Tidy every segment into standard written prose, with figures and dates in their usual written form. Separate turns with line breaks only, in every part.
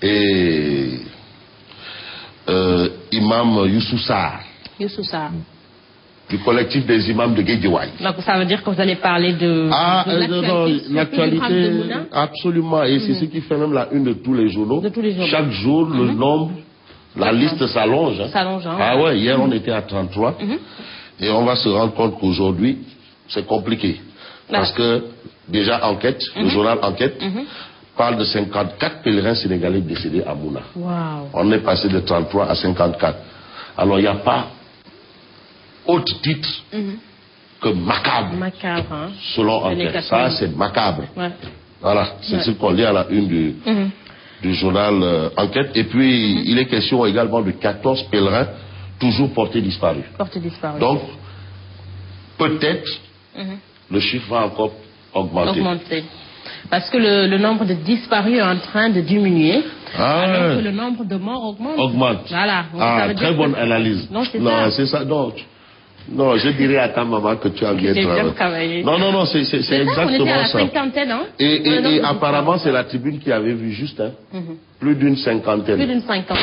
et Imam Youssou Sarr.
Youssou Sarr.
Du collectif des imams de Guédiawaye.
Donc ça veut dire que vous allez parler de
l'actualité, absolument, et c'est ce qui fait même la une de tous les journaux. Chaque jour, le nombre, la liste s'allonge. Ah ouais, hier on était à 33, et on va se rendre compte qu'aujourd'hui, c'est compliqué. Parce que, déjà, Enquête, le journal Enquête, parle de 54 pèlerins sénégalais décédés à Mouna. On est passé de 33 à 54. Alors il n'y a pas autre titre que macabre.
Macabre, hein.
Selon Enquête. Ça, c'est macabre. Voilà, c'est ce qu'on lit à la une du journal Enquête. Et puis, il est question également de 14 pèlerins toujours portés disparus. Donc, peut-être, le chiffre va encore augmenter.
Parce que le nombre de disparus est en train de diminuer, alors que le nombre de morts augmente. Voilà. Donc,
très bonne analyse.
Non,
c'est ça. Non, je dirais à ta maman que tu as bien travaillé. Non, c'est exactement ça.
On était à la cinquantaine, hein?
Et apparemment, c'est la tribune qui avait vu juste, hein? Plus d'une cinquantaine.
Plus d'une cinquantaine.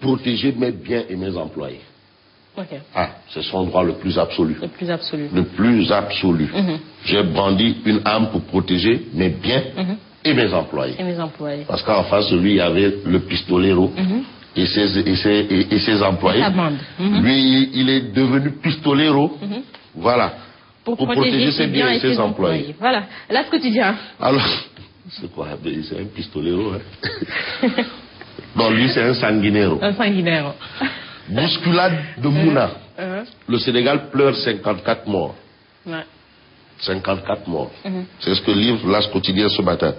Protéger mes biens et mes employés. C'est son droit le plus absolu. Le plus absolu. J'ai brandi une arme pour protéger mes biens et mes employés. Parce qu'en face de lui, il y avait le pistolero et ses employés. Lui, il est devenu pistolero. Voilà. Pour protéger ses biens et ses employés.
Voilà. Là, ce quotidien.
Alors, c'est quoi? C'est un pistolero, hein? Non, lui, c'est un sanguinero.
Un sanguinero.
Bousculade de Mouna. Le Sénégal pleure 54 morts. 54 morts. C'est ce que livre l'As quotidien ce matin.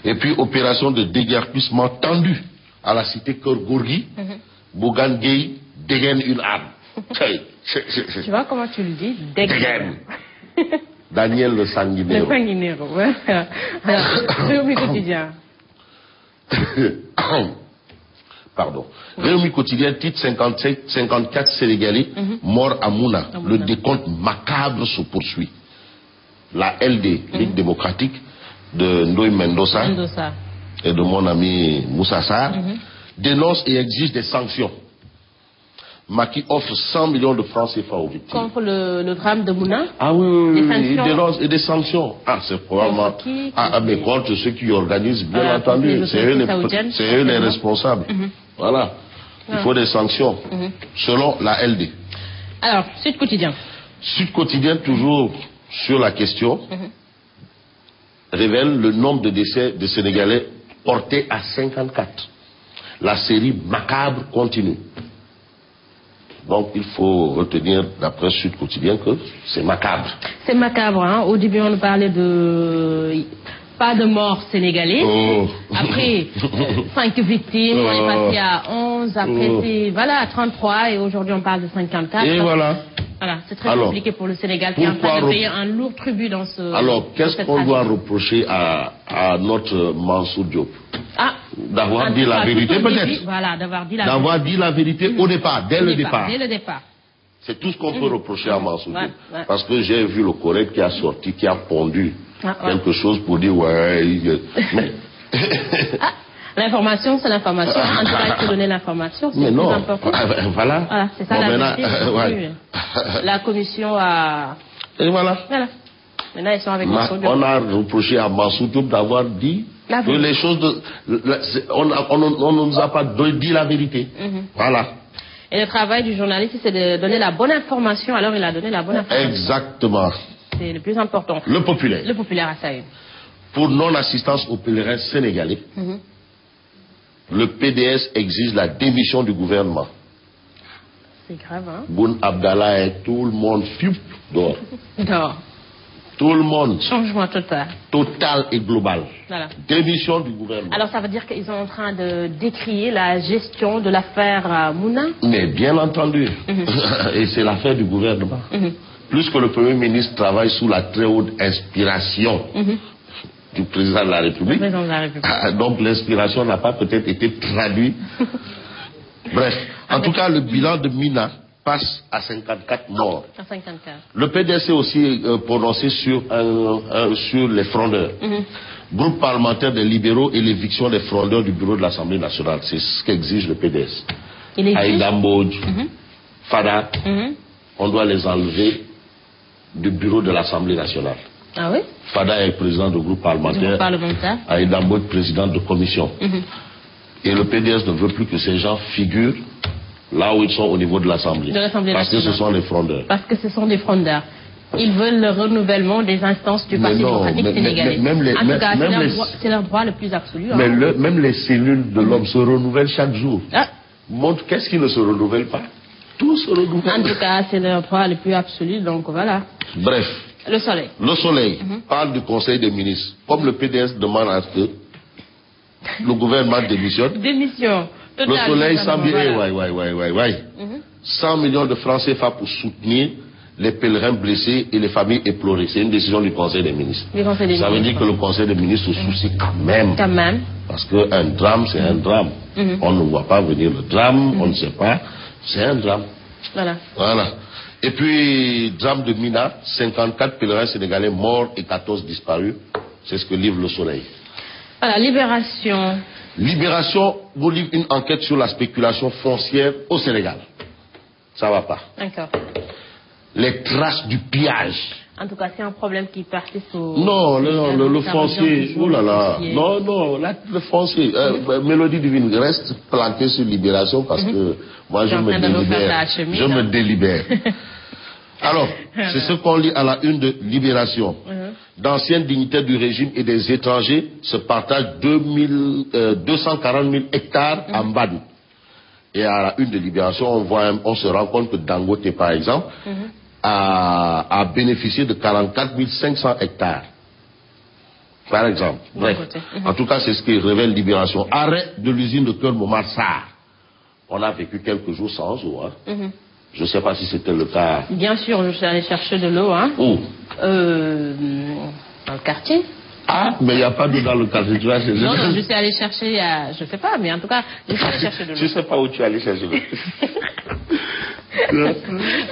Et puis, opération de déguerpissement tendue à la cité Keur-Gorgui. Bougane Gueye dégaine une arme.
Tu vois comment tu le dis? Dégaine.
Daniel le sanguinero.
Le sanguinero, ouais. Alors, le quotidien.
Pardon. Réumi quotidien, titre 54 Sénégalais morts à Mouna. Le décompte macabre se poursuit. La LD, Ligue démocratique, de Ndoye Mendoza et de mon ami Moussa Sarr, dénonce et exige des sanctions. Macky offre 100 millions de francs CFA aux victimes.
Contre le drame de Mouna?
Ah oui, il dénonce et des sanctions. Ah, c'est probablement... mais contre ceux qui organisent, bien entendu. C'est eux les responsables. Voilà. Il faut des sanctions, selon la LD.
Alors, Sud Quotidien.
Sud Quotidien, toujours sur la question, révèle le nombre de décès de Sénégalais porté à 54. La série macabre continue. Donc il faut retenir, d'après Sud Quotidien, que c'est macabre.
C'est macabre, hein. Au début on parlait de... pas de morts sénégalais. Après, 5 victimes, on est passé à 11, après c'est, voilà, à 33, et aujourd'hui on parle de 54.
Et voilà.
Voilà, c'est très compliqué pour le Sénégal qui est en train de payer un lourd tribut dans ce...
Alors, qu'est-ce qu'on doit reprocher à notre Mansour Diop? D'avoir dit la vérité, peut-être.
Voilà, d'avoir dit la
vérité. D'avoir dit la vérité au départ, dès le départ.
Dès le départ.
C'est tout ce qu'on peut reprocher à Mansour Diop. Parce que j'ai vu le Corée qui a sorti, qui a pondu quelque chose pour dire, ouais... Mais...
L'information, c'est l'information. En tout cas, il faut donner l'information, c'est le plus important.
Voilà,
c'est ça la vérité. La commission a...
Et voilà.
Maintenant, ils sont avec
on a reproché à Mansour Diop d'avoir dit que les choses... on ne nous a pas dit la vérité. Voilà.
Et le travail du journaliste, c'est de donner la bonne information. Alors, il a donné la bonne information.
Exactement.
C'est le plus important.
Le populaire.
Le populaire à Saïd.
Pour non-assistance aux pèlerins sénégalais, le PDS exige la démission du gouvernement.
C'est grave, hein?
Boun Abdallah et tout le monde dehors.
Dehors.
Tout le monde.
Changement total.
Total et global.
Voilà.
Démission du gouvernement.
Alors ça veut dire qu'ils sont en train de décrier la gestion de l'affaire Mouna?
Mais bien entendu. Et c'est l'affaire du gouvernement. Plus que le Premier ministre travaille sous la très haute inspiration du président de la République. Donc l'inspiration n'a pas peut-être été traduite. Bref, en tout cas, le bilan de Mina passe à 54 morts.
À 54.
Le PDS est aussi prononcé sur les frondeurs. Groupe parlementaire des libéraux et l'éviction des frondeurs du bureau de l'Assemblée nationale. C'est ce qu'exige le PDS. Aïda Mbodj, Fada, on doit les enlever du bureau de l'Assemblée nationale.
Ah oui?
Fada est président du groupe parlementaire. Aïda Mbodj, président de commission. Et le PDS ne veut plus que ces gens figurent là où ils sont au niveau de l'Assemblée. Parce que ce sont des frondeurs.
Parce que ce sont des frondeurs. Ils veulent le renouvellement des instances du Parti démocratique sénégalais. En tout cas, c'est leur droit le plus absolu.
Mais même les cellules de l'homme se renouvellent chaque jour. Montre qu'est-ce qui ne se renouvelle pas? Tout se renouvelle.
En tout cas, c'est leur droit le plus absolu, donc voilà.
Bref.
Le Soleil.
Le Soleil parle du Conseil des ministres. Comme le PDS demande à ce que le gouvernement démissionne.
Démission.
Le Soleil semble dire, 100 millions de francs CFA pour soutenir les pèlerins blessés et les familles éplorées. C'est une décision du Conseil des ministres. Ça veut dire que le Conseil des ministres se soucie quand même. Parce qu'un drame, c'est un drame. On ne voit pas venir le drame, on ne sait pas. C'est un drame. Voilà. Et puis, drame de Mina, 54 pèlerins sénégalais morts et 14 disparus. C'est ce que livre le Soleil.
Voilà, Libération.
Libération vous livre une enquête sur la spéculation foncière au Sénégal. Ça va pas.
D'accord.
Les traces du pillage.
En tout cas, c'est un problème qui persiste au...
Non, le foncier, oh là là. Non, le foncier. Mélodie Divine reste planquée sur Libération parce que moi je me délibère. Alors, c'est ce qu'on lit à la une de Libération. D'anciennes dignitaires du régime et des étrangers se partagent 240 000 hectares en Badou. Et à la une de Libération, on se rend compte que Dangote, par exemple, a bénéficié de 44 500 hectares. Par exemple. Bref. En tout cas, c'est ce qui révèle Libération. Arrêt de l'usine de Keur Momar Sarr. On a vécu quelques jours sans eau. Je ne sais pas si c'était le cas.
Bien sûr, je suis allé chercher de l'eau.
Où?
Dans le quartier.
Ah, mais il n'y a pas d'eau dans le quartier. Tu vois,
non, je suis allé chercher, je ne sais pas, mais en tout cas, je suis allé chercher de l'eau.
Je ne sais pas où tu es allé chercher de l'eau.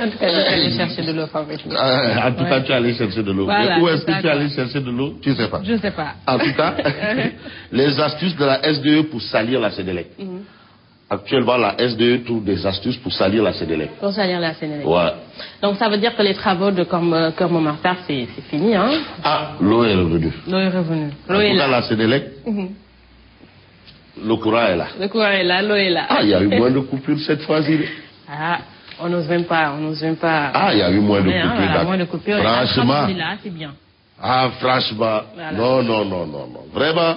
En tout cas, je suis allé chercher de l'eau.
En tout cas, tu es allé chercher de l'eau. Voilà, où est-ce que tu es allé chercher de l'eau? Tu ne sais pas.
Je ne sais pas.
En tout cas, les astuces de la SDE pour salir la Sénélec. Actuellement, la SDE trouve des astuces pour salir la Sénélec.
Pour salir la Sénélec.
Ouais.
Donc ça veut dire que les travaux de Keur Momar Sarr, c'est fini, hein?
Ah, l'eau est revenue.
L'eau est revenue.
L'eau est là. La Sénélec, le courant est là.
Le courant est là, l'eau est là.
Ah, il y a eu moins de coupures cette fois-ci.
Ah, on n'ose même pas,
Ah, il y a eu moins de coupures.
Voilà, moins de coupures.
Franchement.
Là, c'est bien.
Ah, franchement. Voilà. Non. Vraiment,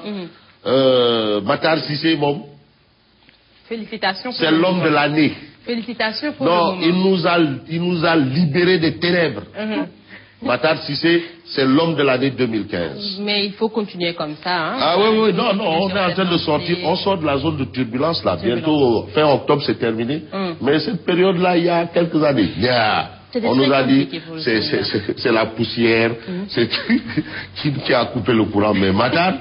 Matar Cissé, mon.
Félicitations.
C'est l'homme de l'année.
Félicitations pour
non, il nous a libérés des ténèbres. Matar Cissé, c'est l'homme de l'année 2015.
Mais il faut continuer comme ça. Hein,
ah oui, non, on est en train de sortir. On sort de la zone de turbulence là. Bientôt, fin octobre, c'est terminé. Mais cette période-là, il y a quelques années, on nous a dit c'est la poussière, c'est qui a coupé le courant. Mais Matar,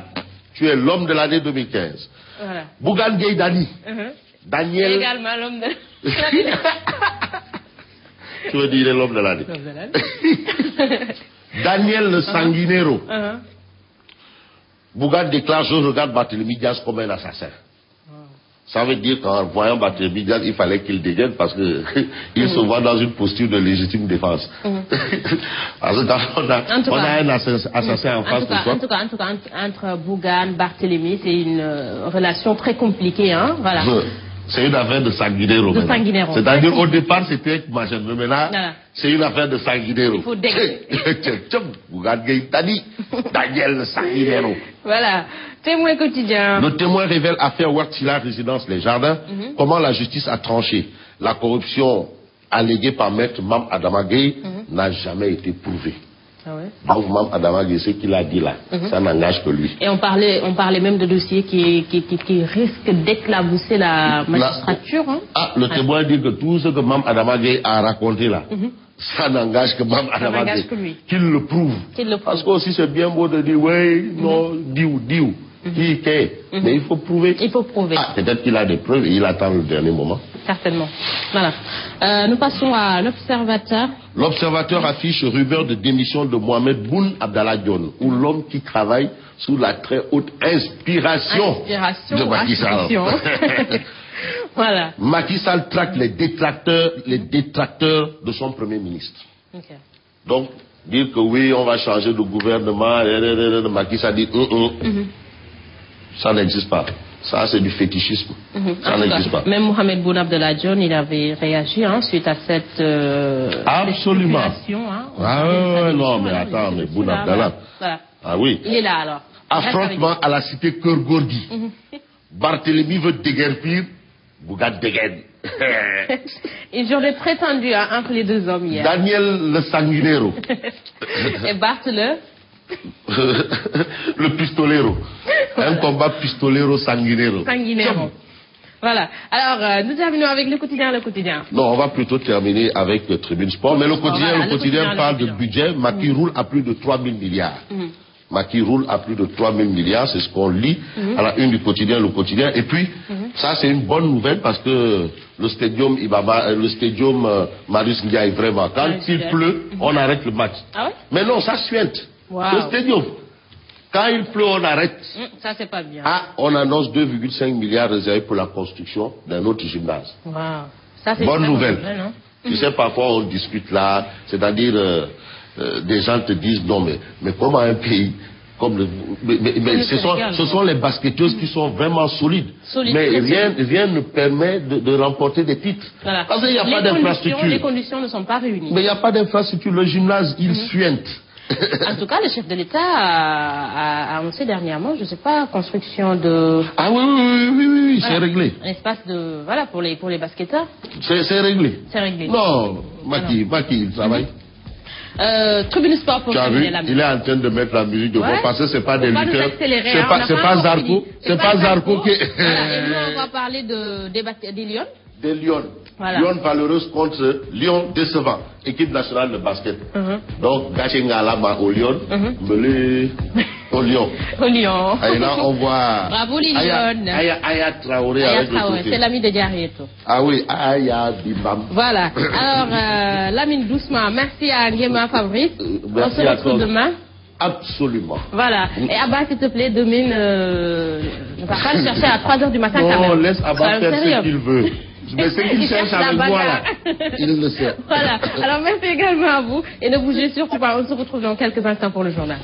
tu es l'homme de l'année 2015.
Voilà.
Bougane Gueye Dany. Daniel.
Également l'homme de l'année.
Tu veux dire l'homme de l'année. Daniel le Sanguinero. Bougane déclare, je regarde Barthélémy Diaz comme un assassin. Ça veut dire qu'en voyant Barthélémy Diaz, il fallait qu'il dégaine parce que il se voit dans une posture de légitime défense. Parce que on a un assassin en face de soi.
En tout cas, entre Bougane, Barthélémy, c'est une relation très compliquée, hein, voilà.
C'est une affaire de sanguinero. C'est-à-dire, au départ, c'était avec Machin, mais là, c'est une affaire de sanguinero.
Il faut dégainer.
Bougane Gueye, Daniel le Sanguinero.
Voilà. Témoin quotidien.
Le témoin révèle affaire Ouattila, résidence Les Jardins, comment la justice a tranché. La corruption alléguée par maître Mame Adama Gueye n'a jamais été prouvée.
Ah ouais.
Donc Mame Adama Gueye, ce qu'il a dit là, ça n'engage que lui.
Et on parlait même de dossiers qui risquent d'éclabousser la magistrature.
Le témoin dit que tout ce que Mame Adama Gueye a raconté là, ça n'engage que Mame Adama Gueye. Qu'il le prouve. Parce que aussi c'est bien beau de dire, oui, non, diou. Mais il faut prouver.
Il faut prouver.
Peut-être qu'il a des preuves et il attend le dernier moment.
Certainement. Voilà. Nous passons à l'Observateur.
L'Observateur affiche rumeur de démission de Mohamed Boun Abdallah Dionne, ou l'homme qui travaille sous la très haute inspiration de Macky Sall.
Voilà.
Macky Sall traque les détracteurs de son Premier ministre. Donc, dire que oui, on va changer de gouvernement, Macky Sall dit ça n'existe pas. Ça, c'est du fétichisme. Ça n'existe pas.
Même Mohamed Boun Abdallah Dionne, il avait réagi suite à cette
absolument.
Non,
mais attends, mais Boun Abdallah. Ah oui.
Il est là alors.
Affrontement à la cité Keur-Gorgui. Barthélémy veut déguerpir, Bougane dégaine.
Ils ont des prétendus entre les deux hommes hier.
Daniel le Sanguinero.
Et Barthélémy
le pistolero. Voilà. Un combat pistolero sanguinero.
Voilà. Alors, nous terminons avec le quotidien.
Non, on va plutôt terminer avec le Tribune Sport. Mais le quotidien parle de budget. Macky roule à plus de 3 000 milliards. Macky roule à plus de 3 000 milliards. C'est ce qu'on lit à la une du quotidien, le quotidien. Et puis, ça c'est une bonne nouvelle parce que le stadium Marius Ndiaye est vraiment. Quand il pleut, on arrête le match.
Ah ouais?
Mais non, ça suinte. Le stadium. Quand il pleut, on arrête.
Ça, c'est pas bien.
On annonce 2,5 milliards réservés pour la construction d'un autre gymnase.
Ça, c'est
bonne nouvelle. Tu sais, parfois, on discute là, c'est-à-dire, des gens te disent, non, mais comment un pays comme ce sont les basketteuses qui sont vraiment solides. Mais rien ne permet de remporter des titres.
Voilà.
Parce qu'il n'y a pas d'infrastructure.
Les conditions ne sont pas réunies.
Mais il n'y a pas d'infrastructure. Le gymnase, il suinte.
En tout cas, le chef de l'État a annoncé dernièrement, je ne sais pas, construction de...
Ah oui,
voilà,
c'est réglé.
Un espace de... Voilà, pour les basketteurs.
C'est réglé.
C'est réglé.
Non, Macky, il travaille.
Tribune Sport pour terminer la musique.
Il est en train de mettre la musique de fond parce que c'est pas des lutteurs. C'est pas Zarco. C'est pas Zarco qui...
Voilà, et nous, on va parler des Lions.
Des Lions. Voilà. Lyon valeureuse contre Lyon décevant. Équipe nationale de basket. Donc, Gachenga là-bas au Lyon. Au Lyon.
Au Lyon.
Et là, on voit.
Bravo les Lyon.
Aya Traoré avec le côté.
C'est l'ami de Diarieto.
Ah oui, Aya Bibam.
Voilà. Alors, Lamine doucement. Merci à Nguema Fabrice. On se retrouve demain.
Absolument.
Voilà. Et Abba, s'il te plaît, domine. Ne va pas le chercher à 3 h du matin.
Non, laisse Abba faire ce qu'il veut. Mais ce qu'il cherche avec moi là, il le sait.
Voilà. Alors merci également à vous et ne bougez surtout pas. On se retrouve dans quelques instants pour le journal.